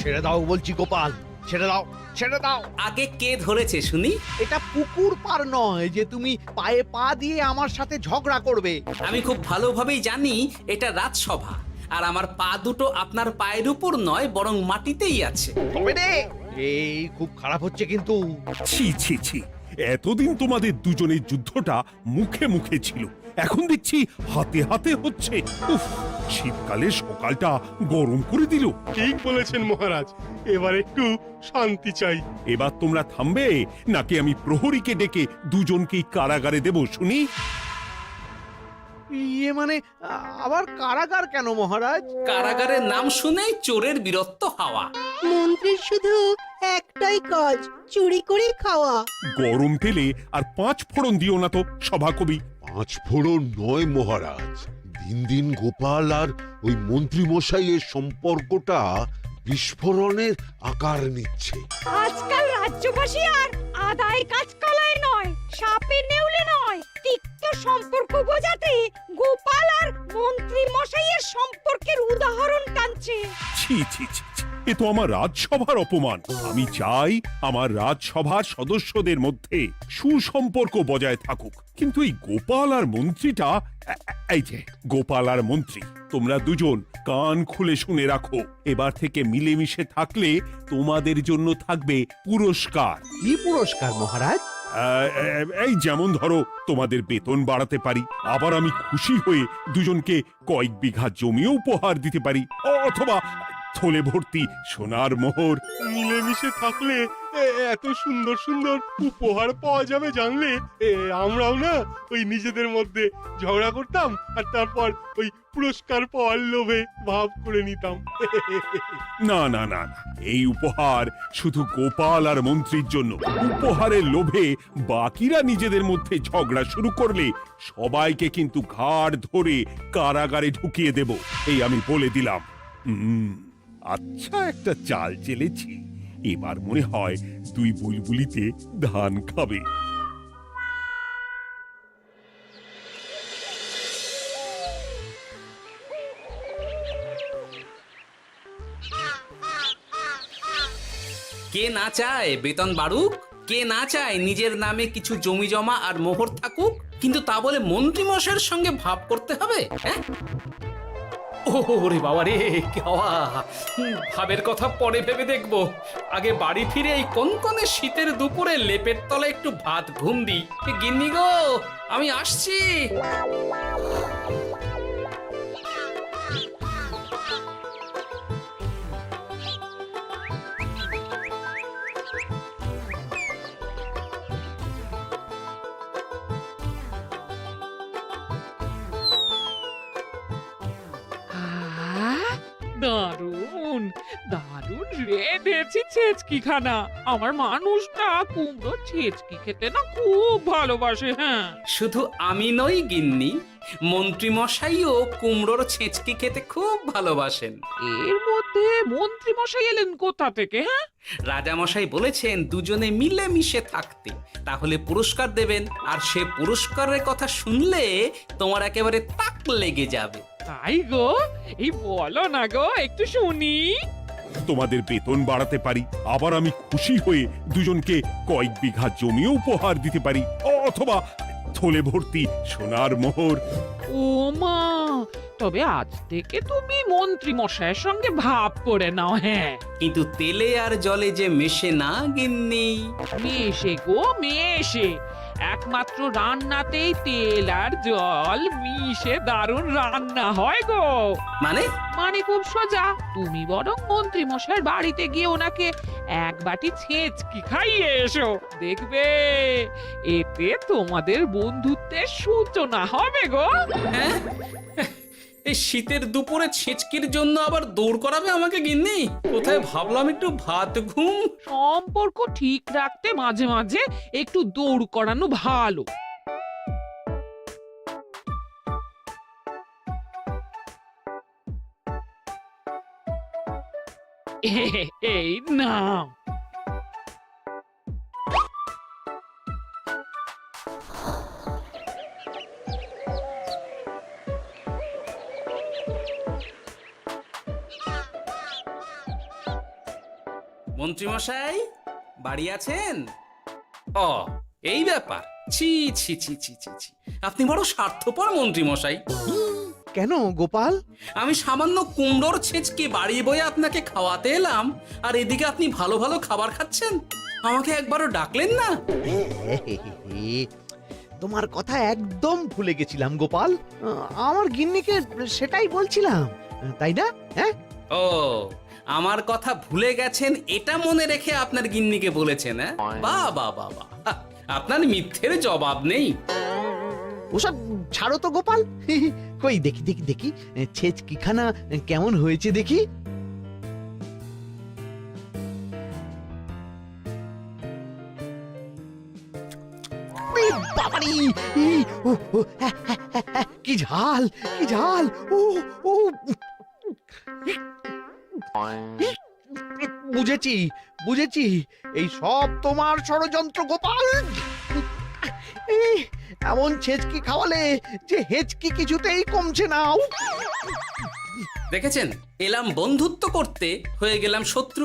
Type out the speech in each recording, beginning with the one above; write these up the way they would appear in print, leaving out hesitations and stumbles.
ছেড়ে দাও বলছি গোপাল, ছেড়ে দাও, ছেড়ে দাও। আগে কে ধরেছে শুনি? এটা পুকুর পার নয় যে তুমি পায়ে পা দিয়ে আমার সাথে ঝগড়া করবে। আমি খুব ভালোভাবেই জানি এটা রাজসভা, আর আমার পা দুটো আপনার পায়ের উপর নয় বরং মাটিতেই আছে। তবে রে, এই খুব খারাপ হচ্ছে কিন্তু। ছি ছি ছি, এতদিন তোমাদের দুজনের যুদ্ধটা মুখে মুখে ছিল, এখন দেখছি হাতে হাতে হচ্ছে। উফ, শীতকালে সকালটা গরম করে দিল। ঠিক বলেছেন মহারাজ, এবার একটু শান্তি চাই। এবার তোমরা থামবে নাকি আমি প্রহরীকে ডেকে দুজনকেই কারাগারে দেব শুনি? ইয়ে মানে আবার কারাগার কেন মহারাজ? কারাগারের নাম শুনেই চোরের বীরত্ব হাওয়া। মন্ত্রীর শুধু একটাই কাজ, চুরি করে খাওয়া। গরম তেলে আর 5 ফোড়ন দিও না তো সভাকবি। 5 ফোড়ন নয় মহারাজ, দিন দিন গোপাল আর ওই মন্ত্রী মশাইয়ের সম্পর্কটা বিস্ফোরণের আকার নিচ্ছে। আজকাল রাজ্যবাসী আর আদায় কাজ কালায় নয়, সাপে নেউলে নয়, তিক্ত সম্পর্ক বোঝাতে গোপাল আর মন্ত্রী মশাইয়ের সম্পর্কের উদাহরণ টানছে। ছি ছি ছি ছি, এ তো আমার রাজসভার অপমান। আমি চাই আমার রাজসভার সদস্যদের মধ্যে সুসম্পর্ক বজায় থাকুক, কিন্তু এই গোপাল আর মন্ত্রীটা, এই যে গোপাল আর মন্ত্রী, তোমরা দুজন কান খুলে শুনে রাখো, এবার থেকে মিলেমিশে থাকলে তোমাদের জন্য থাকবে পুরস্কার। কি পুরস্কার মহারাজ? এই যেমন ধরো, তোমাদের বেতন বাড়াতে পারি, আবার আমি খুশি হয়ে দুজনকে কয়েক বিঘা জমিও উপহার দিতে পারি, অথবা থলে ভর্তি সোনার মোহর। মিলেমিশে থাকলে এত সুন্দর সুন্দর উপহার পাওয়া যাবে জানলে আমরাও না ওই নিজেদের মধ্যে ঝগড়া করতাম আর তারপর ওই পুরস্কার পাওয়ার লোভে ভাব করে নিতাম। না না না না, এই উপহার শুধু গোপাল আর মন্ত্রীর জন্য। উপহারের লোভে বাকিরা নিজেদের মধ্যে ঝগড়া শুরু করলে সবাইকে কিন্তু ঘাড় ধরে কারাগারে ঢুকিয়ে দেব, এই আমি বলে দিলাম। আচ্ছা, একটা চাল চেলেছি, এবার মনে হয় দুই বুলবুলিতে ধান খাবে। কে না চায় বেতন বাড়ুক? কে না চায় নিজের নামে কিছু জমি জমা আর মোহর থাকুক? কিন্তু তা বলে মন্ত্রী মশাইয়ের সঙ্গে ভাব করতে হবে? হ্যাঁ, ওরে বাবা রে, কি হওয়া! ভাবের কথা পরে ভেবে দেখবো, আগে বাড়ি ফিরে এই কনকনে শীতের দুপুরে লেপের তলে একটু ভাত ঘুম দিই। গিন্নি গো, আমি আসছি। দারুণ দারুণ রেঁধেছি ছেচকি খানা। আমার মানুষটা কুমড়ো ছেচকি খেতে না খুব ভালোবাসে। হ্যাঁ, শুধু আমি নই গিন্নি, মন্ত্রী মশাইও কুমড়োর ছেঁচকি খেতে খুব ভালোবাসেন। এর মধ্যে মন্ত্রী মশাই এলেন কোথা থেকে? হ্যাঁ, রাজা মশাই বলেছেন দুজনে মিলে মিশে থাকতে, তাহলে পুরস্কার দেবেন, আর সে পুরস্কারের কথা শুনলে তোমার একেবারে তাক লেগে যাবে। তাই গো, এই বলো না গো, একটু শুনি। তোমাদের বেতন বাড়াতে পারি, আবার আমি খুশি হয়ে দুজনকে কয়েক বিঘা জমিও উপহার দিতে পারি, অথবা থলে ভর্তি সোনার মোহর। ও মা, তবে আজ থেকে তুমি মন্ত্রী মশাইয়ের সঙ্গে ভাব করে নাও। হ্যাঁ, কিন্তু তেলে আর জলে যে মেশে না গিন্নি। মেশে গো মেশে, একমাত্র রান্নাতেই তেল আর জল মিশে দারুণ রান্না হয় গো। মানে? মানে খুব সোজা, তুমি বরং মন্ত্রী মশাইয়ের বাড়িতে গিয়ে ওনাকে এক বাটি ছেচকি খাইয়ে এসো, দেখবে এতে তোমাদের বন্ধুত্বের সূচনা হবে গো। হ্যাঁ, এই শীতের দুপুরে ছেচকির জন্য আবার দৌড় করাবে আমাকে গিন্নি? কোথায় ভাবলাম একটু ভাত ঘুম। সম্পর্ক ঠিক রাখতে মাঝে মাঝে একটু দৌড় করানো ভালো। এই নাও। মন্ত্রীমশাই বাড়ি আছেন? ও এই ব্যাপার, ছি ছি ছি ছি ছি ছি, আপনি বড় স্বার্থপর মন্ত্রীমশাই। কেন গোপাল? আমি সামান্য কুমড়োর ছেঁচকে বাড়ি বয়ে আপনাকে খাওয়াতে এলাম, আর এদিকে আপনি ভালো ভালো খাবার খাচ্ছেন, আমাকে একবারও ডাকলেন না। তোমার কথা একদম ভুলে গেছিলাম গোপাল। আমার গিন্নিকে সেটাই বলছিলাম, তাই না? হ্যাঁ, ও আমার কথা ভুলে গেছেন এটা মনে রেখে আপনার গিন্নিকে বলেছেন? হ্যাঁ, বাহ বাহ বাহ বাহ, আপনার মিথ্যের জবাব নেই। ওসব ছাড়ো তো গোপাল। কই দেখি দেখি দেখি ছেচকিখানা কেমন হয়েছে দেখি। বাবারি, কি ঝাল, কি ঝাল! ও ও, বুঝেছি বুঝেছি, এই সব তোমার ষড়যন্ত্র গোপাল। এই, এমন ছেচকি খাওয়ালে যে হেঁচকি কিছুতেই কমছে না। দেখেছেন, এলাম বন্ধুত্ব করতে, হয়ে গেলাম শত্রু।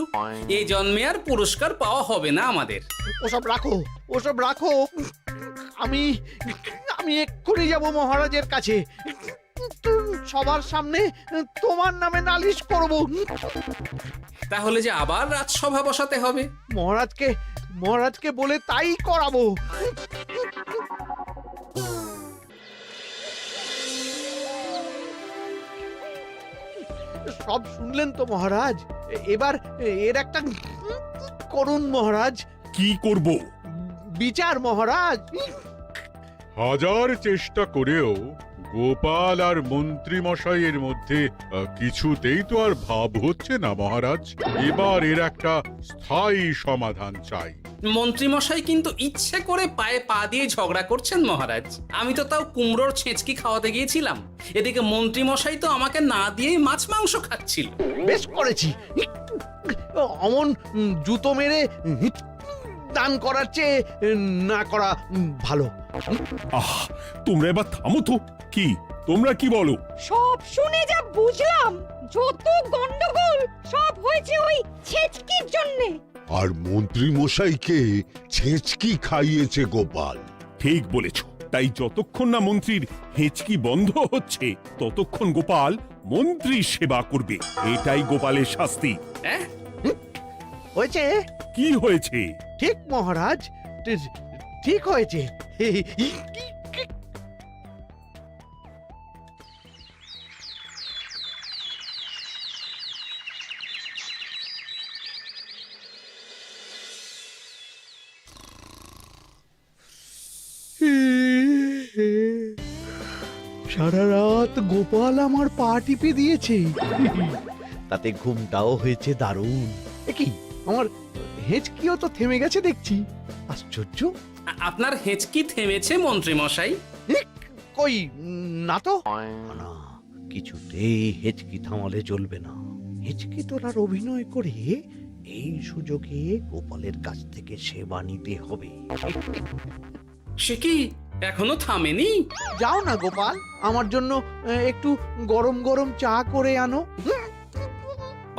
এই জন্মে আর পুরস্কার পাওয়া হবে না আমাদের। ওসব রাখো, ওসব রাখো। আমি আমি এক্ষুনি যাব মহারাজের কাছে, সবার সামনে তোমার নামে নালিশ করব। তাহলে যে আবার রাজসভা বসাতে হবে। মহারাজকে বলে তাই করাবো। সব শুনলেন তো মহারাজ, এবার এর একটা করুন মহারাজ। কি করব? বিচার মহারাজ। হাজার চেষ্টা করেও গোপাল আর মন্ত্রী মশাইয়ের মধ্যে কিছুতেই তো আর ভাব হচ্ছে না মহারাজ। এবার এর একটা স্থায়ী সমাধান চাই। মন্ত্রীমশাই কিন্তু ইচ্ছে করে পায়ে পা দিয়ে ঝগড়া করছেন মহারাজ। আমি তো তাও কুমড়োর ছেঁচকি খাওয়াতে গিয়েছিলাম, এদিকে মন্ত্রীমশাই তো আমাকে না দিয়েই মাছ মাংস খাচ্ছিল। বেশ করেছি, অমন জুতো মেরে দান করার চেয়ে না করা ভালো। আহ, তোমরা এবার থামো তো। কি তোমরা কি বলো? সব শুনে যা বুঝলাম, যত গন্ডগোল সব হয়েছে ওই ছেচকির জন্যে। আর মন্ত্রী মশাইকে ছেচকি খাইয়েছে গোপাল। ঠিক বলেছ। তাই যতক্ষণ না মন্ত্রীর হেঁচকি বন্ধ হচ্ছে ততক্ষণ গোপাল মন্ত্রীর সেবা করবে। এটাই গোপালের শাস্তি। হ্যাঁ, হয়েছে? কি হয়েছে? ঠিক মহারাজ, ঠিক হয়েছে। সারা রাত গোপাল আমার পা টিপে দিয়েছে, তাতে ঘুমটাও হয়েছে দারুণ। কি আমার হেঁচকিও তো থেমে গেছে দেখছি, আশ্চর্য। আপনার হেঁচকি থেমেছে মন্ত্রীমশাই? কই না তো। না, কিছুতেই হেঁচকি থামালে চলবে না। হেঁচকি তোলার অভিনয় করে এই সুযোগে গোপালের কাছ থেকে সেবা নিতে হবে। সে কি এখনো থামেনি? যাও না গোপাল, আমার জন্য একটু গরম গরম চা করে আনো।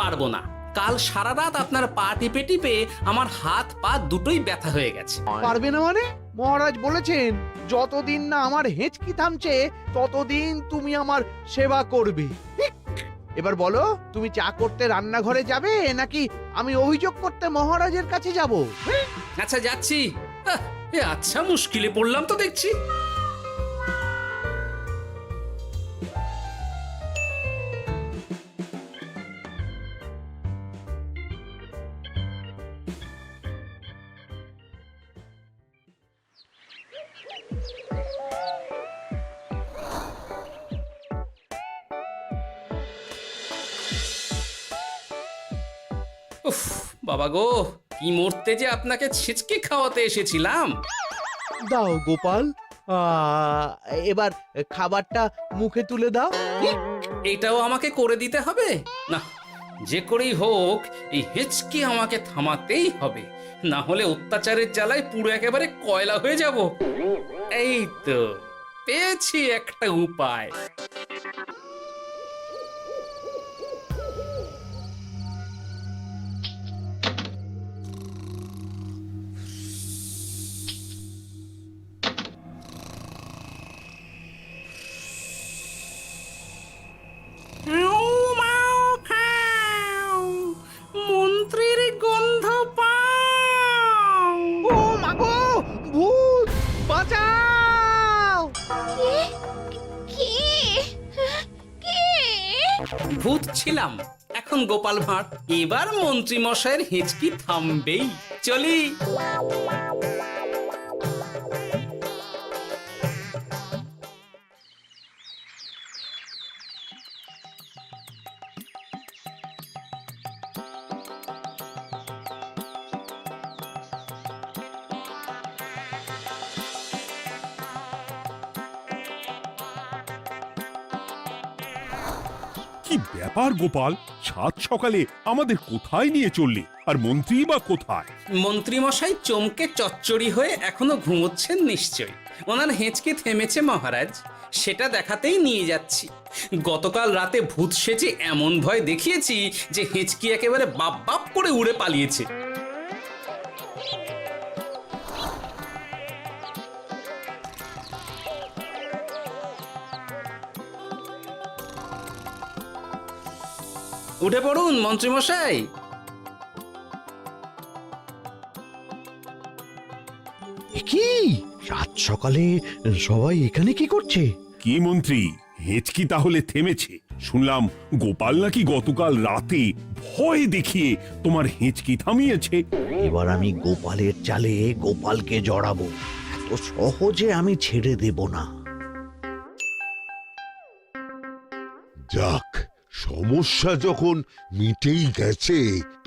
পারবো না, কাল সারা রাত আপনার পা টিপে টিপে আমার হাত পা দুটোই ব্যথা হয়ে গেছে। পারবে না মানে? মহারাজ বলেছেন যতদিন না আমার হেঁচকি থামছে ততদিন তুমি আমার সেবা করবে। এবার বলো, তুমি চা করতে রান্নাঘরে যাবে নাকি আমি অভিযোগ করতে মহারাজের কাছে যাব? আচ্ছা যাচ্ছি। আচ্ছা, মুশকিলে পড়লাম তো দেখছি। উফ বাবা গো, কি মরতে যে আপনাকে ছিচকে খাওয়াতে এসেছিলাম। দাও গোপাল, এবার খাবারটা মুখে তুলে দাও। এটাও আমাকে করে দিতে হবে? না, যে করেই হোক এই হেঁচকি আমাকে থামাতেই হবে, না হলে অত্যাচারের জ্বালায় পুরো একেবারে কয়লা হয়ে যাব। এই তো পেয়েছি একটা উপায়। খাও মাও খাও, মন্ত্রীর গন্ধ পাও। ও মাগো, ভূত বাঁচাও! কে কে ভূত ছিলাম, এখন গোপাল ভাঁড়। এবার মন্ত্রী মশাইয়ের হিচকি থামবেই। চলি। কি ব্যাপার গোপাল, সাত সকালে আমাদের কোথায় নিয়ে চললে? আর মন্ত্রী বা কোথায়? মন্ত্রী মশাই চমকে চচ্চড়ি হয়ে এখনো ঘুমোচ্ছেন নিশ্চয়ই। ওনার হেঁচকি থেমেছে মহারাজ, সেটা দেখাতেই নিয়ে যাচ্ছি। গতকাল রাতে ভূত সেজে এমন ভয় দেখিয়েছি যে হেঁচকি একেবারে বাপ বাপ করে উড়ে পালিয়েছে। উঠে পড়ুন মন্ত্রী মশাই। কি সাত সকালে সবাই এখানে কি করছে? কি মন্ত্রী, হেঁচকি তাহলে থেমেছে? শুনলাম গোপাল নাকি গতকাল রাতে ভয় দেখিয়ে তোমার হেঁচকি থামিয়েছে। এবার আমি গোপালের চালে গোপালকে জড়াবো, এত সহজে আমি ছেড়ে দেব না। যাক, সমস্যা যখন মিটেই গেছে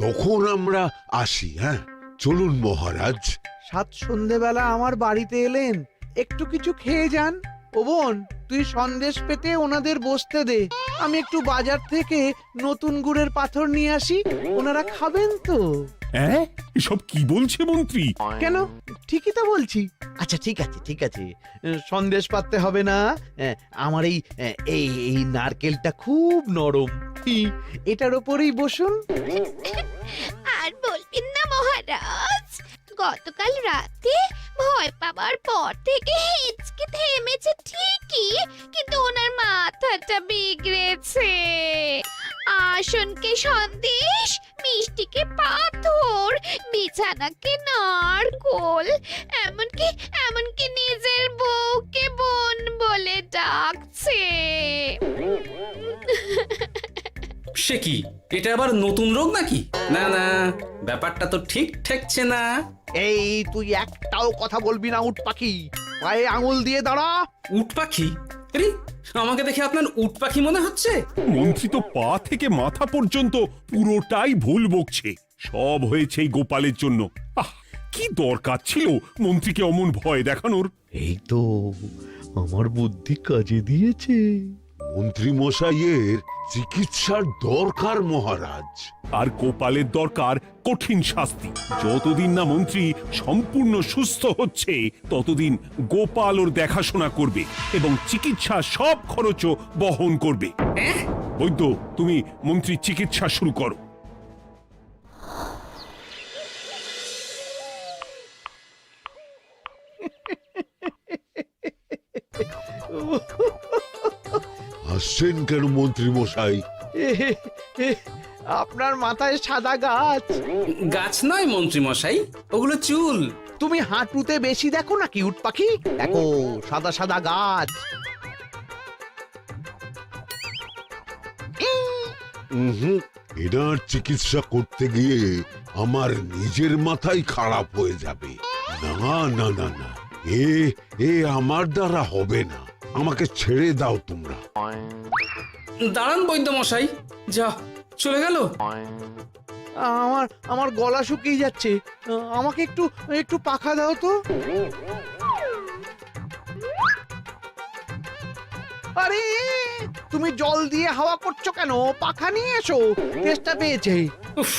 তখন আমরা আসি। হ্যাঁ, চলুন মহারাজ। সাত সন্ধেবেলা আমার বাড়িতে এলেন, একটু কিছু খেয়ে যান। ও বোন, তুই সন্দেশ পেতে ওনাদের বসতে দে, আমি একটু বাজার থেকে নতুন গুড়ের পাথর নিয়ে আসি, ওনারা খাবেন তো। হ্যাঁ, এসব কি বলছে মন্ত্রী? কেন, ঠিকই তো বলছি। আচ্ছা ঠিক আছে ঠিক আছে, সন্দেশ পাততে হবে না। আমার এই এই এই নারকেলটা খুব নরম, এটার ওপরেই বসুন। আর বলবেন না মহারাজ, গতকাল রাতে ভয় পাওয়ার পর থেকে হিচকি থেমেছে ঠিকই, কিন্তু ওনার মাথাটা বিগড়েছে। আসনকে সন্দেশ, মিষ্টিকে পাথর, বিছানাকে নারকোল, এমনকি নিজের বউকে বোন বলে ডাকছে। সে কি, এটা আবার নতুন রোগ নাকি? না না, ব্যাপারটা তো ঠিক ঠেকছে না। এই তুই একটাও কথা বলবি না উট পাখি, পায়ে আঙুল দিয়ে দাঁড়া। উট পাখি? আরে, আমাকে দেখে আপনার উট পাখি মনে হচ্ছে? মন্ত্রী তো পা থেকে মাথা পর্যন্ত পুরোটাই ভুল বকছে। সব হয়েছে এই গোপালের জন্য। আহ, কি দরকার ছিল মন্ত্রীকে অমন ভয় দেখানোর? এই তো আমার বুদ্ধি কাজে দিয়েছে। মন্ত্রী মশাইয়ের চিকিৎসার দরকার মহারাজ। আর গোপালের দরকার কঠিন শাস্তি। যতদিন না মন্ত্রী সম্পূর্ণ সুস্থ হচ্ছে ততদিন গোপাল ওর দেখাশোনা করবে এবং চিকিৎসা সব খরচও বহন করবে। বৈদ্য, তুমি মন্ত্রীর চিকিৎসা শুরু করো। হাসছেন কেন মন্ত্রী মশাই? আপনার মাথায় সাদা গাছ। গাছ নয় মন্ত্রী মশাই, ওগুলো চুল। তুমি হাঁটুতে বেশি দেখো নাকি উট পাখি? দেখো সাদা সাদা গাছ। এনার চিকিৎসা করতে গিয়ে আমার নিজের মাথাই খারাপ হয়ে যাবে। না না না না, এ আমার দ্বারা হবে না। আমাকে ছেড়ে দাও তোমরা। দাঁড়ান বৈদ্য মশাই, যা চলে গেল। আমার গলা শুকিয়ে যাচ্ছে, আমাকে একটু একটু পাখা দাও তো। আরে তুমি জল দিয়ে হাওয়া করছো কেন? পাখা নিয়ে এসো, তেষ্টা পেয়েছে। উফ,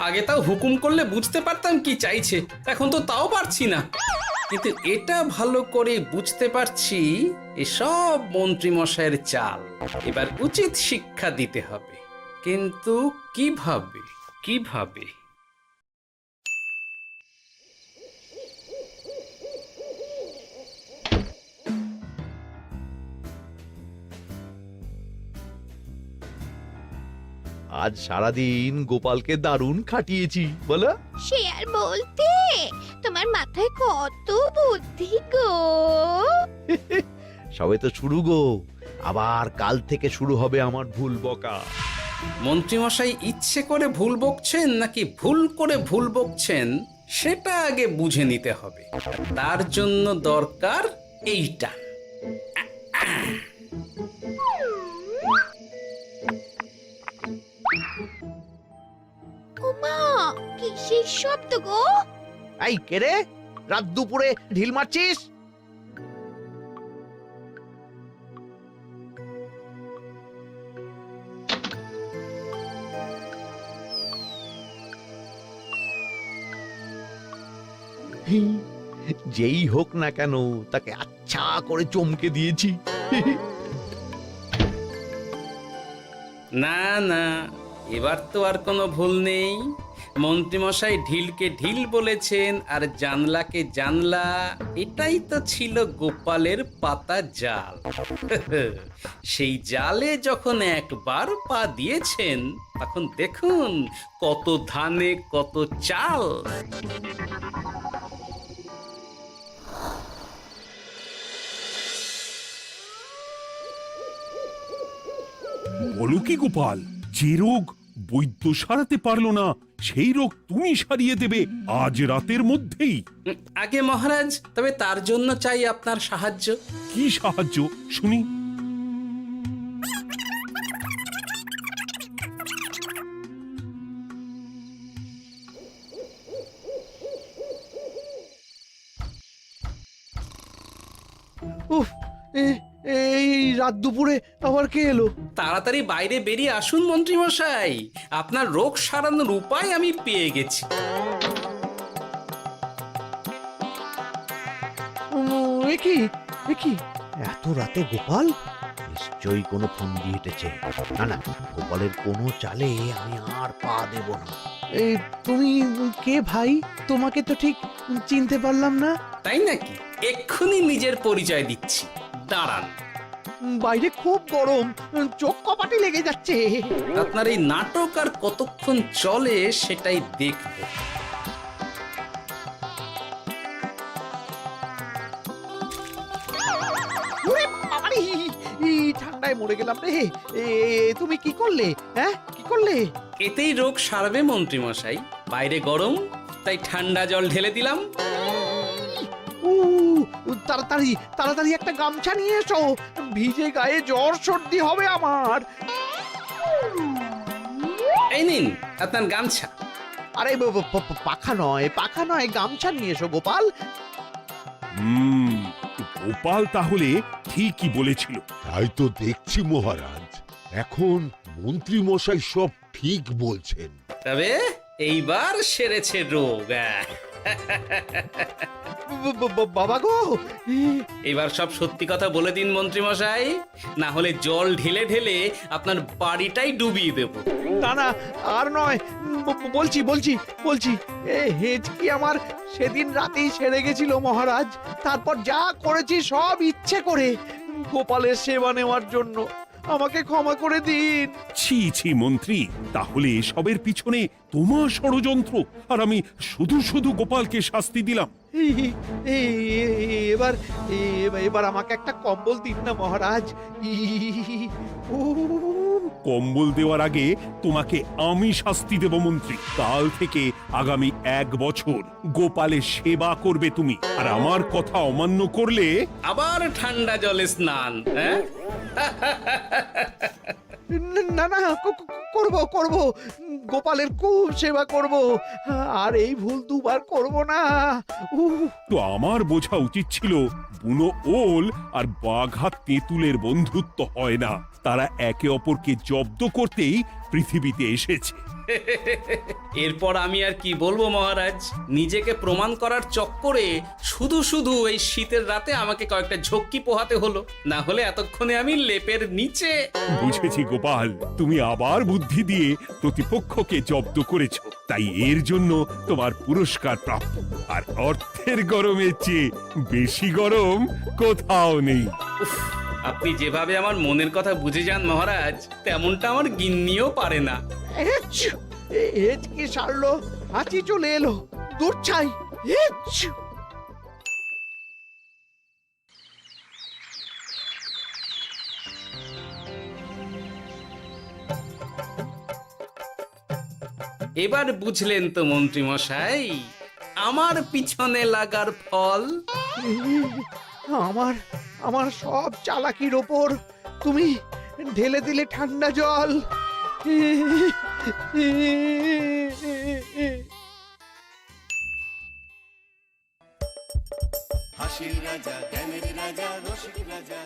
আগে তাও হুকুম করলে বুঝতে পারতাম কি চাইছে, এখন তো তাও পারছি না। কিন্তু এটা ভালো করে বুঝতে পারছি এসব মন্ত্রী মশাইয়ের চাল। এবার উচিত শিক্ষা দিতে হবে, কিন্তু কিভাবে? আজ সারাদিন গোপালকে দারুণ খাটিয়েছি বলো। সে আর বলতে, তোমার মাথায় কত বুদ্ধি গো। সবে তো শুরু গো, আবার কাল থেকে শুরু হবে আমার ভুল বকা। মন্ত্রীমশাই ইচ্ছে করে ভুল বকছেন নাকি ভুল করে ভুল বকছেন সেটা আগে বুঝে নিতে হবে। তার জন্য দরকার এইটা। ওমা, কিসের শব্দ গো? এই কে রে, রাত দুপুরে ঢিল মারছিস? যেই হোক না কেন তাকে আচ্ছা করে চমকে দিয়েছি। না না, এবার তো আর কোনো ভুল নেই। মন্ত্রীমশাই ঢিলকে ঢিল বলেছেন আর জানলাকে জানলা, এটাই তো ছিল গোপালের পাতা জাল। সেই জালে যখন একবার পা দিয়েছেন তখন দেখুন কত ধানে কত চাল। বলো কি গোপাল, যে রোগ বৈদ্য সারাতে পারলো না সেই রোগ তুমি সারিয়ে দেবে আজ রাতের মধ্যেই? আগে মহারাজ, তবে তার জন্য চাই আপনার সাহায্য। কি সাহায্য শুনি? উফ, এই রাত দুপুরে আবার কে এলো? তাড়াতাড়ি বাইরে বেরিয়ে আসুন মন্ত্রীমশাই, আপনার রোগ সারানোর উপায় আমি পেয়ে গেছি। একি একি, এত রাতে গোপাল? নিশ্চয়ই কোনো ফন্দি হেঁটেছে। না না, গোপালের কোনো চালে আমি আর পা দেব না। তুমি কে ভাই? তোমাকে তো ঠিক চিনতে পারলাম না। তাই নাকি? এক্ষুনি নিজের পরিচয় দিচ্ছি, দাঁড়ান। বাইরে খুব গরম, চোখ কপাটে লেগে যাচ্ছে। আপনার এই নাটক আর কতক্ষণ চলে সেটাই দেখব। ওরে বাবারে, এই ঠান্ডায় মরে গেলাম রে। তুমি কি করলে? হ্যাঁ, কি করলে? এতেই রোগ সারবে মন্ত্রীমশাই। বাইরে গরম, তাই ঠান্ডা জল ঢেলে দিলাম। তাড়াতাড়ি তাড়াতাড়ি একটা গামছা নিয়ে এসো, ভিজে গায়ে জ্বর সর্দি হবে আমার। এই নিন আপনার গামছা। আরে পাখা নয়, পাখা নয়, গামছা নিয়ে এসো গোপাল। গোপাল তাহলে ঠিকই বলেছিল। তাই তো দেখছি মহারাজ, এখন মন্ত্রী মশাই সব ঠিক বলছেন। তবে এইবার সেরেছে রোগ। বাবা গো, এবার সব সত্যি কথা বলে দিন মন্ত্রীমশাই, না হলে জল ঢেলে ঢেলে আপনার বাড়িটাই ডুবিয়ে দেব। না না, আর নয়, বলছি বলছি বলছি, হেঁচকি আমার সেদিন রাতেই সেরে গেছিল মহারাজ। তারপর যা করেছি সব ইচ্ছে করে, গোপালের সেবা নেওয়ার জন্য। আমাকে ক্ষমা করে দিন। ছি ছি মন্ত্রী, তাহলে এসবের পিছনে তোমার ষড়যন্ত্র, আর আমি শুধু শুধু গোপালকে শাস্তি দিলাম। এবার এবার আমাকে একটা কম্বল দিন না মহারাজ। কম্বল দেওয়ার আগে তোমাকে আমি শাস্তি দেব মন্ত্রী। কাল থেকে আগামী 1 বছর গোপালের সেবা করবে তুমি, আর আমার কথা অমান্য করলে আবার ঠান্ডা জলে স্নান। হ্যাঁ, না না, করব করব, গোপালের খুব সেবা করব, আর এই ভুল দুবার করব না। তো আমার বোঝা উচিত ছিল বুনো ওল আর বাঘা তেঁতুলের বন্ধুত্ব হয় না, তারা একে অপরকে জব্দ করতেই পৃথিবীতে এসেছে। এরপর আমি আর কি বলবো মহারাজ, নিজেকে প্রমাণ করার চক্করে শুধু শুধু এই শীতের রাতে আমাকে কয়েকটা ঝক্কি পোহাতে হলো, না হলে এতক্ষণে আমি লেপের নিচে। বুঝেছি গোপাল, তুমি আবার বুদ্ধি দিয়ে প্রতিপক্ষকে জব্দ করেছো, তাই এর জন্য তোমার পুরস্কার প্রাপ্য। আর অর্থের গরমের চেয়ে বেশি গরম কোথাও নেই। উফ, আপনি যেভাবে আমার মনের কথা বুঝে যান মহারাজ, তেমনটা আমার গিন্নিও পারে না। হেঁচ কি সারলো, হাঁচি চলে এলো, দূর ছাই। হেঁচ! এবার বুঝলেন তো মন্ত্রী মশাই আমার পিছনে লাগার ফল? আমার আমার সব চালাকির ওপর তুমি ঢেলে দিলে ঠান্ডা জল। হাসির রাজা জ্ঞানের রাজা রসিক রাজা